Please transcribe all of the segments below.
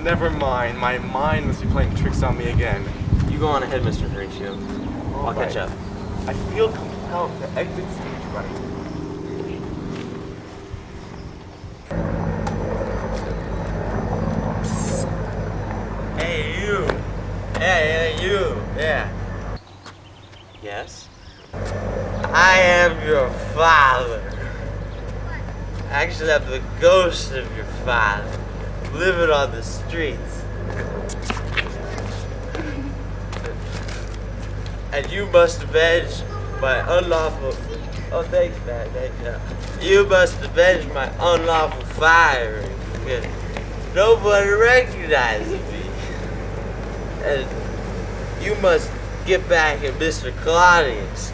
Never mind. My mind must be playing tricks on me again. You go on ahead, Mr. Horatio. I'll catch up. I feel compelled to exit stage right. Hey, you. Hey, you. Yeah. Yes? I am your father. Actually, I'm the ghost of your father, living on the streets. And you must avenge my unlawful... Oh, thanks, man. Thanks. You must avenge my unlawful firing, because nobody recognizes me. And you must get back at Mr. Claudius,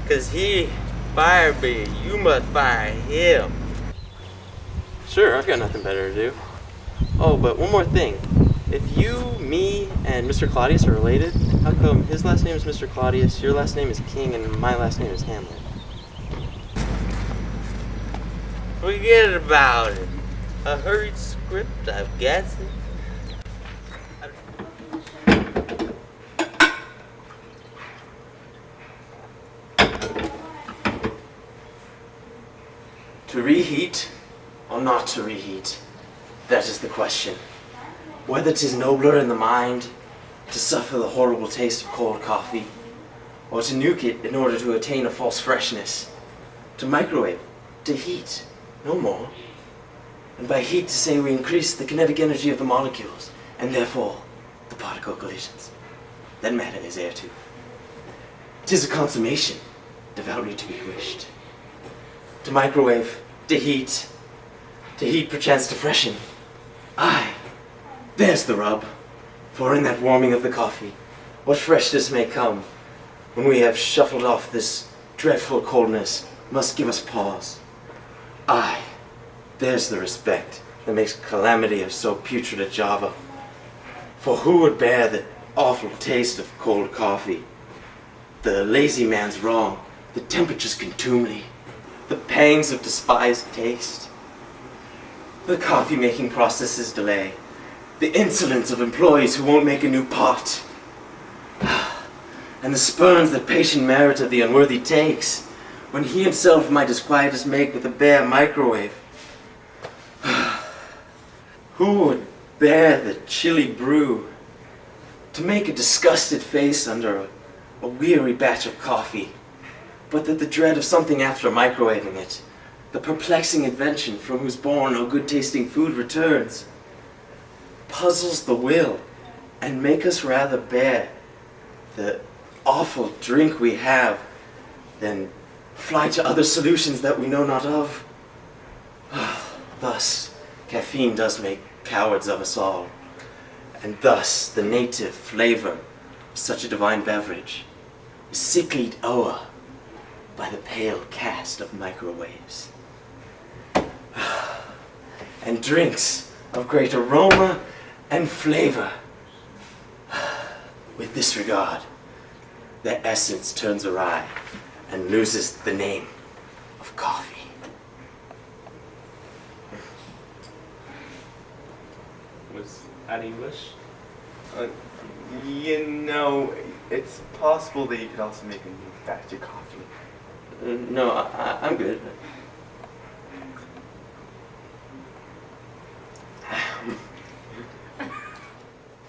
because he fired me. You must fire him. Sure, I've got nothing better to do. Oh, but one more thing. If you, me, and Mr. Claudius are related, how come his last name is Mr. Claudius, your last name is King, and my last name is Hamlet? Forget about it. A hurried script, I'm guessing. To reheat or not to reheat? That is the question. Whether 'tis nobler in the mind to suffer the horrible taste of cold coffee, or to nuke it in order to attain a false freshness. To microwave, to heat, no more. And by heat to say we increase the kinetic energy of the molecules, and therefore the particle collisions. Then matter is heir to. 'Tis a consummation, devoutly to be wished. To microwave, to heat perchance to freshen. Aye, there's the rub. For in that warming of the coffee, what freshness may come, when we have shuffled off this dreadful coldness, must give us pause. Aye, there's the respect that makes calamity of so putrid a Java. For who would bear the awful taste of cold coffee? The lazy man's wrong, the temperature's contumely, the pangs of despised taste, the coffee-making process's delay, the insolence of employees who won't make a new pot, and the spurns that patient merit of the unworthy takes, when he himself might as quiet as make with a bare microwave. Who would bear the chilly brew, to make a disgusted face under a weary batch of coffee, but that the dread of something after microwaving it, the perplexing invention from whose bourne no good-tasting food returns, puzzles the will and make us rather bear the awful drink we have than fly to other solutions that we know not of. Thus, caffeine does make cowards of us all, and thus the native flavor of such a divine beverage is sicklied o'er by the pale cast of microwaves. And drinks of great aroma and flavor, with this regard, their essence turns awry and loses the name of coffee. Was that English? You know, it's possible that you could also make a new batch of coffee. No, I'm good.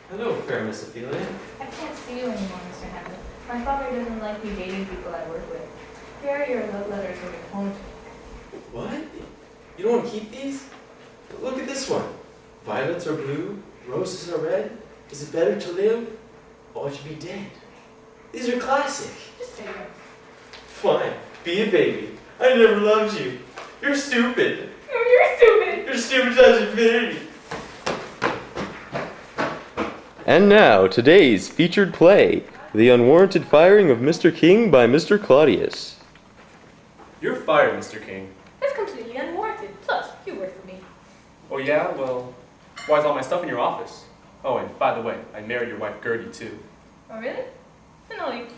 Hello, fair Miss Ophelia. I can't see you anymore, Mr. Hamlet. My father doesn't like me dating people I work with. Here are your love letters when you're home. What? You don't want to keep these? But look at this one. Violets are blue, roses are red. Is it better to live or to be dead? These are classic. Just take them. Fine, be a baby. I never loved you. You're stupid. You're stupid. You're stupid as infinity. And now, today's featured play, The Unwarranted Firing of Mr. King by Mr. Claudius. You're fired, Mr. King. That's completely unwarranted. Plus, you work for me. Oh yeah? Well, why is all my stuff in your office? Oh, and by the way, I married your wife Gertie, too. Oh, really? Then I'll leave.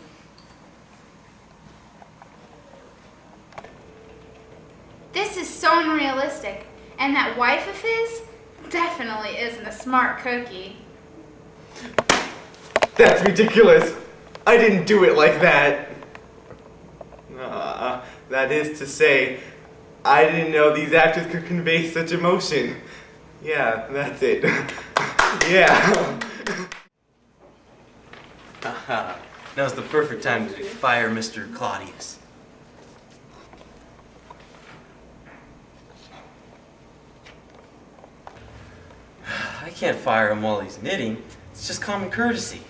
This is so unrealistic. And that wife of his definitely isn't a smart cookie. That's ridiculous. I didn't do it like that. That is to say, I didn't know these actors could convey such emotion. Yeah, that's it. Yeah. Now's the perfect time to fire Mr. Claudius. I can't fire him while he's knitting. It's just common courtesy.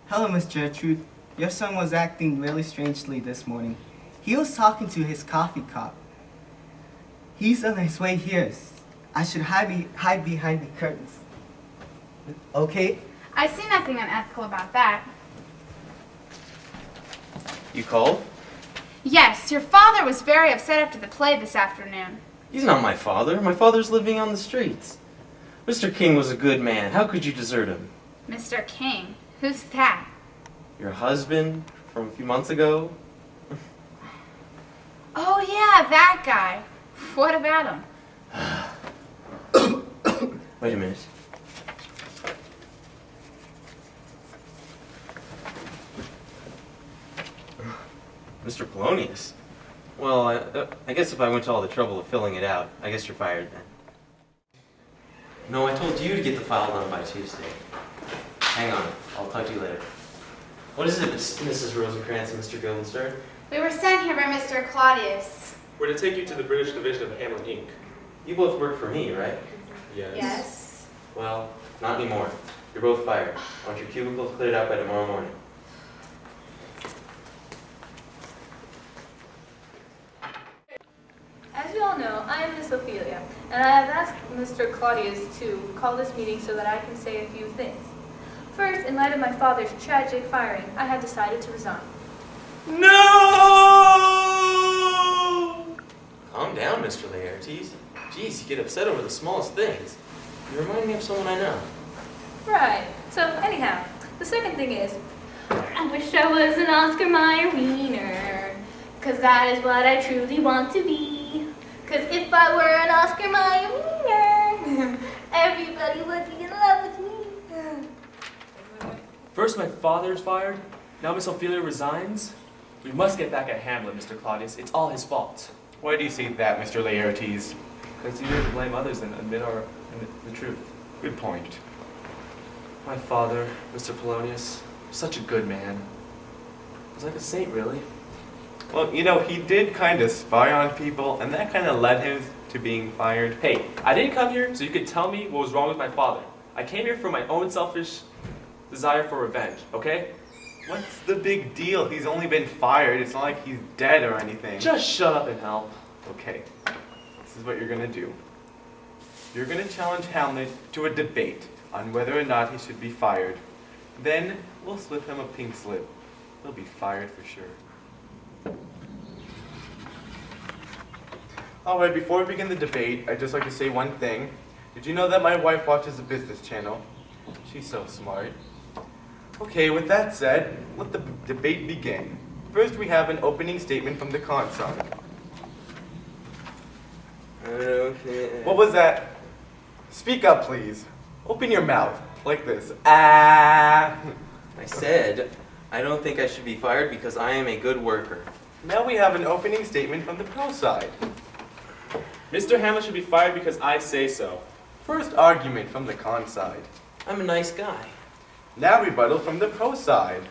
Hello, Miss Gertrude. Your son was acting really strangely this morning. He was talking to his coffee cup. He's on his way here. I should hide behind the curtains. Okay? I see nothing unethical about that. You called? Yes, your father was very upset after the play this afternoon. He's not my father. My father's living on the streets. Mr. King was a good man. How could you desert him? Mr. King? Who's that? Your husband from a few months ago? Oh yeah, that guy. What about him? Wait a minute. Mr. Polonius? Well, I guess if I went to all the trouble of filling it out, I guess you're fired then. No, I told you to get the file done by Tuesday. Hang on, I'll talk to you later. What is it, Mrs. Rosencrantz and Mr. Guildenstern? We were sent here by Mr. Claudius. We're to take you to the British division of Hamlet Inc. You both work for me, right? Yes. Well, not anymore. You're both fired. I want your cubicles cleared out by tomorrow morning. As you all know, I am Miss Ophelia, and I have asked Mr. Claudius to call this meeting so that I can say a few things. First, in light of my father's tragic firing, I have decided to resign. No! Calm down, Mr. Laertes. Geez, you get upset over the smallest things. You remind me of someone I know. Right. So, anyhow, the second thing is, I wish I was an Oscar Mayer wiener, 'cause that is what I truly want to be. 'Cause if I were an Oscar Mayer wiener, everybody would be in love with me. First my father's fired, now Miss Ophelia resigns. We must get back at Hamlet, Mr. Claudius. It's all his fault. Why do you say that, Mr. Laertes? Because he didn't blame others and admit the truth. Good point. My father, Mr. Polonius, such a good man. He was like a saint, really. Well, you know, he did kind of spy on people, and that kind of led him to being fired. Hey, I didn't come here so you could tell me what was wrong with my father. I came here for my own selfish desire for revenge, okay? What's the big deal? He's only been fired. It's not like he's dead or anything. Just shut up and help. Okay, this is what you're gonna do. You're gonna challenge Hamlet to a debate on whether or not he should be fired. Then we'll slip him a pink slip. He'll be fired for sure. Alright, before we begin the debate, I'd just like to say one thing. Did you know that my wife watches the Business Channel? She's so smart. Okay, with that said, let the debate begin. First, we have an opening statement from the con side. Okay. What was that? Speak up, please. Open your mouth, like this. Ah! I said, I don't think I should be fired because I am a good worker. Now we have an opening statement from the pro side. Mr. Hamlet should be fired because I say so. First argument from the con side. I'm a nice guy. Now rebuttal from the pro side.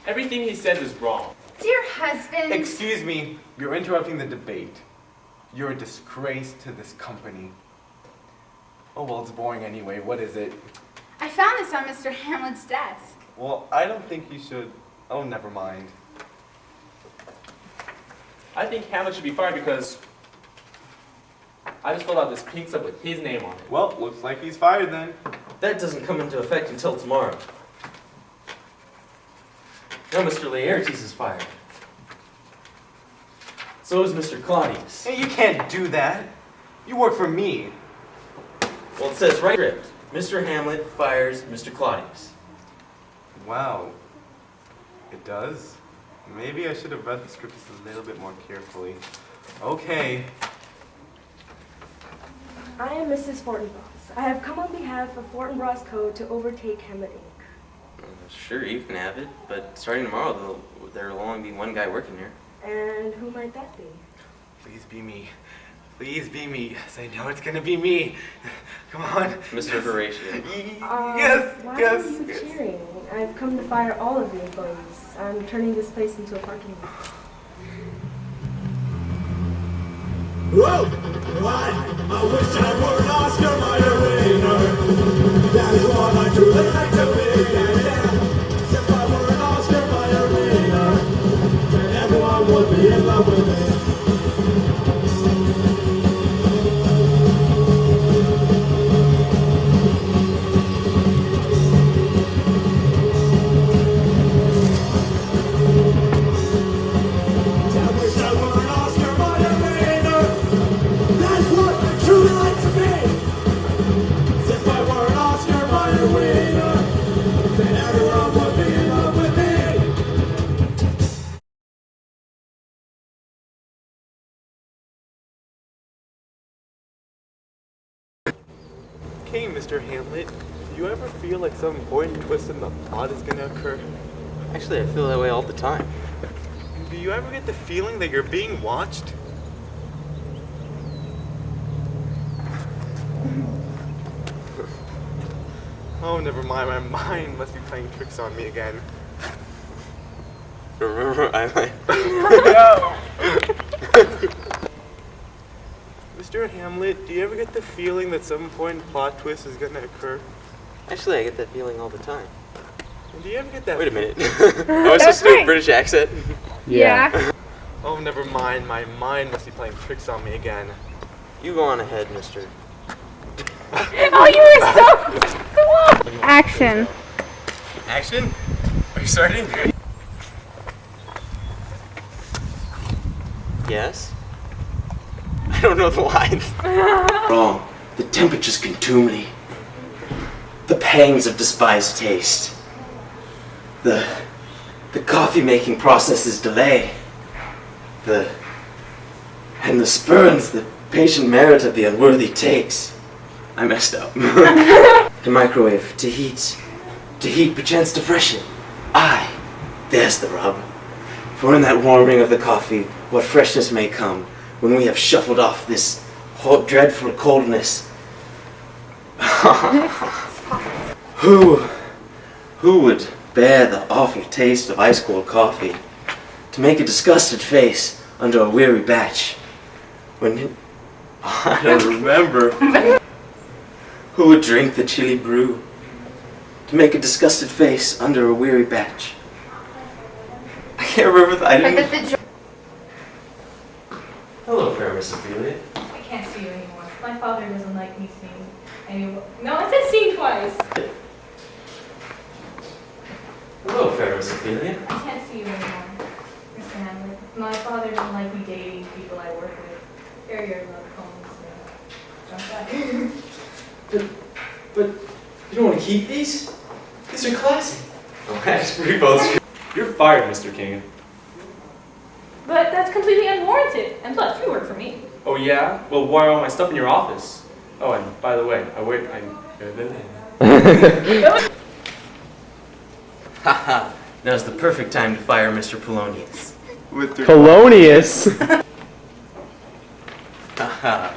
Everything he says is wrong. Dear husband. Excuse me, you're interrupting the debate. You're a disgrace to this company. Oh, well, it's boring anyway. What is it? I found this on Mr. Hamlet's desk. Well, I don't think you should. Oh, never mind. I think Hamlet should be fired because I just filled out this pink slip with his name on it. Well, looks like he's fired then. That doesn't come into effect until tomorrow. Now Mr. Laertes is fired. So is Mr. Claudius. Hey, you can't do that. You work for me. Well, it says right here, Mr. Hamlet fires Mr. Claudius. Wow. It does? Maybe I should have read the script just a little bit more carefully. Okay. I am Mrs. Fortinbras. I have come on behalf of Fortinbras Co. to overtake Hamlet Inc. Sure, you can have it, but starting tomorrow, there'll only be one guy working here. And who might that be? Please be me. Please be me. Yes, I know it's gonna be me. Come on. Mr. Horatio. Yes, Why yes. are you cheering? I've come to fire all of the employees. I'm turning this place into a parking lot. Whoa! Why? I wish I were an Oscar Mayer winner. That is what I truly like to be. Yeah. If I were an Oscar Mayer winner, then everyone would be in love with me. Okay, Mr. Hamlet, do you ever feel like some important twist in the plot is gonna occur? Actually, I feel that way all the time. And do you ever get the feeling that you're being watched? Oh, never mind. My mind must be playing tricks on me again. Remember, Mr. Hamlet, do you ever get the feeling that some important plot twist is gonna occur? Actually, I get that feeling all the time. And do you ever get that? Wait a minute. I was supposed to do a British accent. Yeah. Oh, never mind. My mind must be playing tricks on me again. You go on ahead, mister. Oh, you were so cool. Action. Action? Are you starting? Yes? I don't know the lines. Wrong. The temperatures consume me. The pangs of despised taste. The coffee making process is delay. And the spurns the patient merit of the unworthy takes. I messed up. To microwave, to heat, perchance to freshen. Aye, there's the rub. For in that warming of the coffee, what freshness may come when we have shuffled off this dreadful coldness. Who would bear the awful taste of ice cold coffee to make a disgusted face under a weary batch when I don't remember. Who would drink the chilly brew to make a disgusted face under a weary batch? I can't remember I didn't. Hello, fair Miss Ophelia. I can't see you anymore. My father doesn't like me seeing anyone. No, I said seen twice. Hello, fair Miss Ophelia. I can't see you anymore, Mr. Hamlet. My father doesn't like me dating people I work with. They're your love poems. But you don't want to keep these? These are classic. Oh, that's pretty both. You're fired, Mr. King. But that's completely unwarranted. And plus, you work for me. Oh yeah? Well, why are all my stuff in your office? Oh, and by the way, Haha, now's the perfect time to fire Mr. Polonius. Polonius? Haha.